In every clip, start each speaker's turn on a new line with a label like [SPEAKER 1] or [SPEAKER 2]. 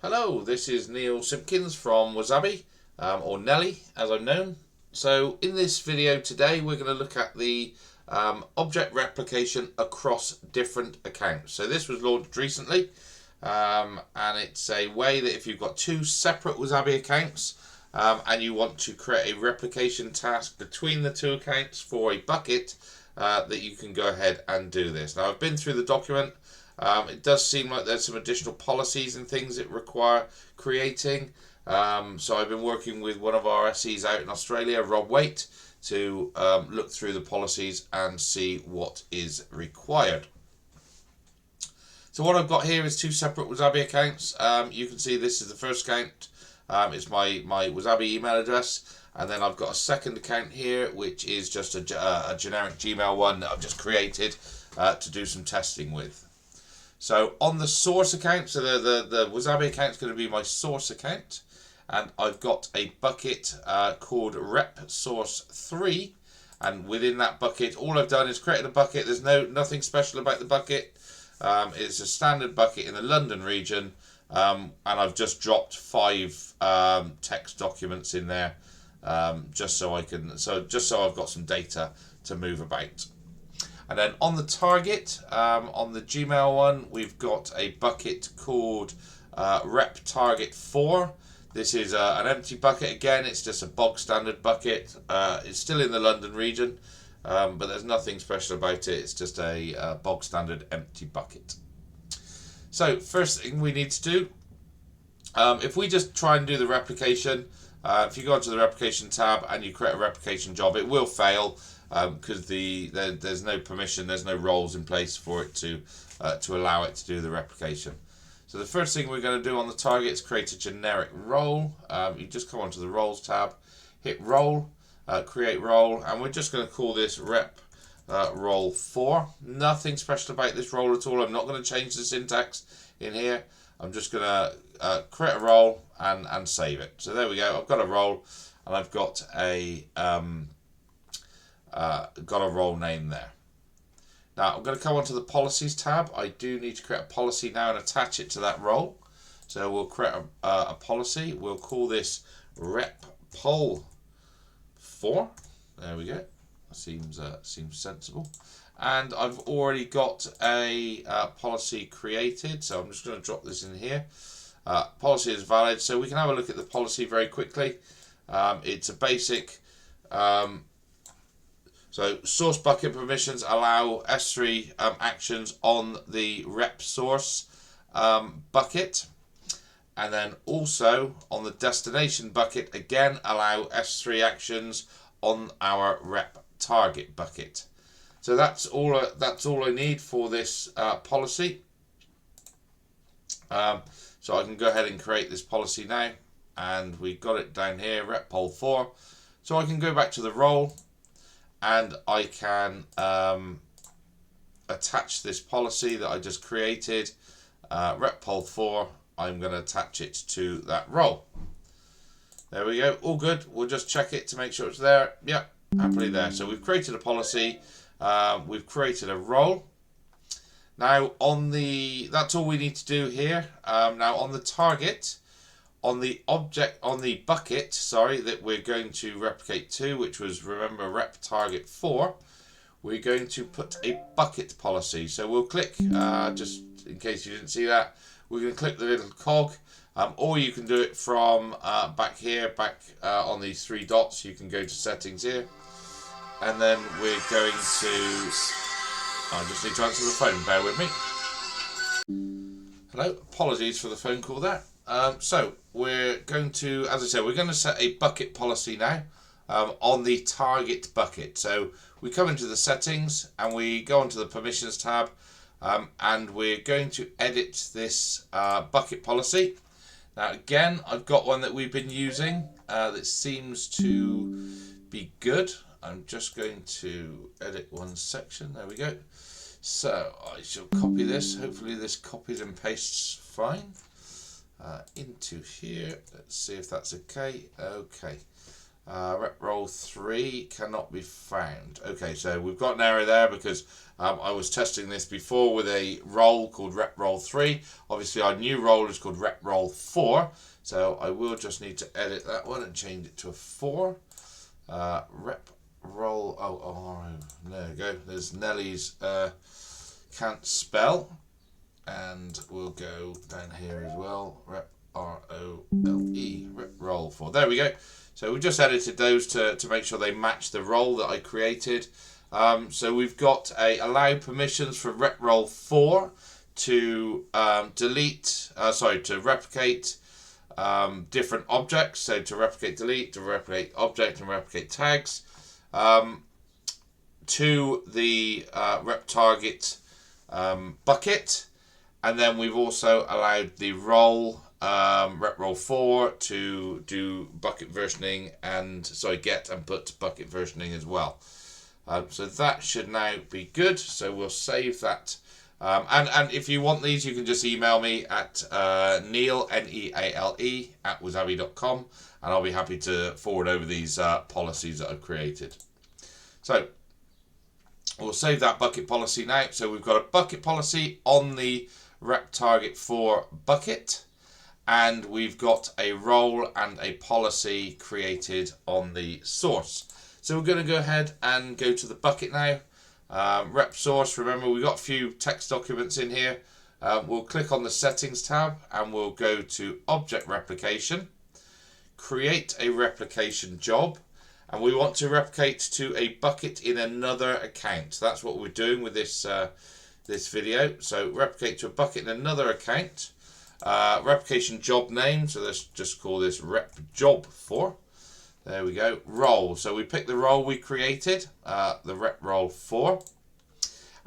[SPEAKER 1] Hello, this is Neil Simpkins from Wasabi, or Nelly as I'm known. So in this video today we're going to look at the object replication across different accounts. So this was launched recently, and it's a way that if you've got two separate Wasabi accounts and you want to create a replication task between the two accounts for a bucket, that you can go ahead and do this. Now I've been through the document. It does seem like there's some additional policies and things that require creating. So I've been working with one of our SEs out in Australia, Rob Waite, to look through the policies and see what is required. So what I've got here is two separate Wasabi accounts. You can see this is the first account. It's my Wasabi email address. And then I've got a second account here, which is just a generic Gmail one that I've just created to do some testing with. So on the source account, so the Wasabi account is going to be my source account, and I've got a bucket called rep source 3, and within that bucket all I've done is created a bucket. There's nothing special about the bucket. It's a standard bucket in the London region, and I've just dropped 5 text documents in there, just so I've got some data to move about. And then on the target, on the Gmail one, we've got a bucket called rep target 4. This is an empty bucket. Again, it's just a bog standard bucket. It's still in the London region, but there's nothing special about it. It's just a bog standard empty bucket. So first thing we need to do, if we just try and do the replication, if you go into the replication tab and you create a replication job, it will fail. Because there's no permission, there's no roles in place for it to allow it to do the replication. So the first thing we're going to do on the target is create a generic role. You just come onto the roles tab, hit role, create role, and we're just going to call this rep role 4. Nothing special about this role at all. I'm not going to change the syntax in here. I'm just going to create a role and save it. So there we go. I've got a role and I've got a role name there. Now I'm going to come onto the policies tab. I do need to create a policy now and attach it to that role. So we'll create a policy. We'll call this rep pol 4. There we go. Seems sensible. And I've already got a policy created, so I'm just going to drop this in here. Policy is valid, so we can have a look at the policy very quickly. It's a basic. So source bucket permissions allow S3 actions on the rep source bucket, and then also on the destination bucket again allow S3 actions on our rep target bucket. So that's all I need for this policy. So I can go ahead and create this policy now, and we've got it down here, rep pol 4. So I can go back to the role. And I can attach this policy that I just created, rep pol 4. I'm going to attach it to that role. There we go, all good. We'll just check it to make sure it's there. Yep, happily there. So we've created a policy, we've created a role. Now that's all we need to do here. Now on the target, on the bucket, that we're going to replicate to, which was, remember, rep target 4, we're going to put a bucket policy. So we'll click, just in case you didn't see that, we're going to click the little cog, or you can do it from back here, on these 3 dots. You can go to settings here, and then we're going to, I just need to answer the phone, bear with me. Hello, apologies for the phone call there. So we're going to, as I said, we're going to set a bucket policy now on the target bucket. So we come into the settings and we go onto the permissions tab, and we're going to edit this bucket policy. Now again, I've got one that we've been using that seems to be good. I'm just going to edit one section. There we go. So I shall copy this. Hopefully this copies and pastes fine. Into here. Let's see if that's okay. Okay. Rep roll 3 cannot be found. Okay, so we've got an error there because I was testing this before with a role called rep roll 3. Obviously our new role is called rep roll 4. So I will just need to edit that one and change it to a 4. Rep roll, there we go. There's Nellie's can't spell. And we'll go down here as well. Rep R-O-L-E, rep roll 4. There we go. So we just edited those to make sure they match the role that I created. So we've got a allow permissions for rep roll 4 to to replicate different objects. So to replicate delete, to replicate object, and replicate tags. To the rep target bucket. And then we've also allowed the role rep roll 4 to do bucket versioning and get and put bucket versioning as well. So that should now be good. So we'll save that. And if you want these, you can just email me at Neale, Neale at wasabi.com, and I'll be happy to forward over these policies that I've created. So we'll save that bucket policy now. So we've got a bucket policy on the rep target 4 bucket, and we've got a role and a policy created on the source. So we're going to go ahead and go to the bucket now. Rep source, remember we've got a few text documents in here. We'll click on the settings tab and we'll go to object replication, create a replication job, and we want to replicate to a bucket in another account. That's what we're doing with this this video. So replicate to a bucket in another account. Replication job name, so let's just call this rep job 4. There we go. Role, so we pick the role we created, the rep roll 4,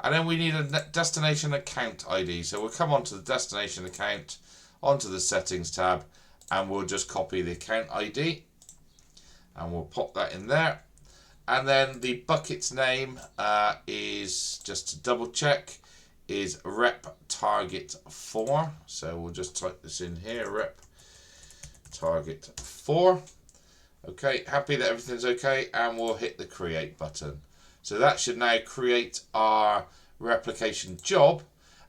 [SPEAKER 1] and then we need a destination account ID. So we'll come onto the destination account, onto the settings tab, and we'll just copy the account ID and we'll pop that in there. And then the bucket's name is, just to double check, is rep target 4. So we'll just type this in here, rep target 4. Okay, happy that everything's okay, and we'll hit the create button. So that should now create our replication job,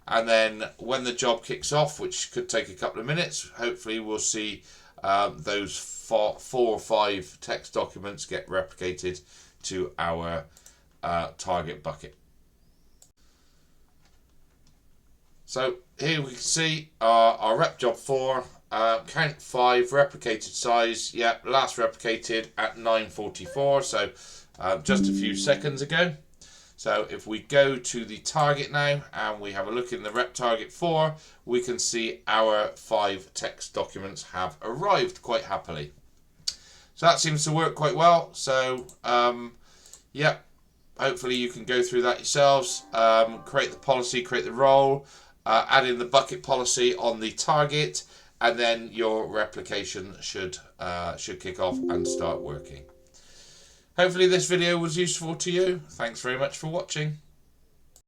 [SPEAKER 1] and then when the job kicks off, which could take a couple of minutes, hopefully we'll see those 4 or 5 text documents get replicated to our target bucket. So here we can see our rep job 4, count 5, replicated size, last replicated at 9:44, so just a few seconds ago. So if we go to the target now and we have a look in the rep target 4, we can see our 5 text documents have arrived quite happily. So that seems to work quite well. So hopefully you can go through that yourselves, create the policy, create the role, add in the bucket policy on the target, and then your replication should kick off and start working. Hopefully this video was useful to you. Thanks very much for watching.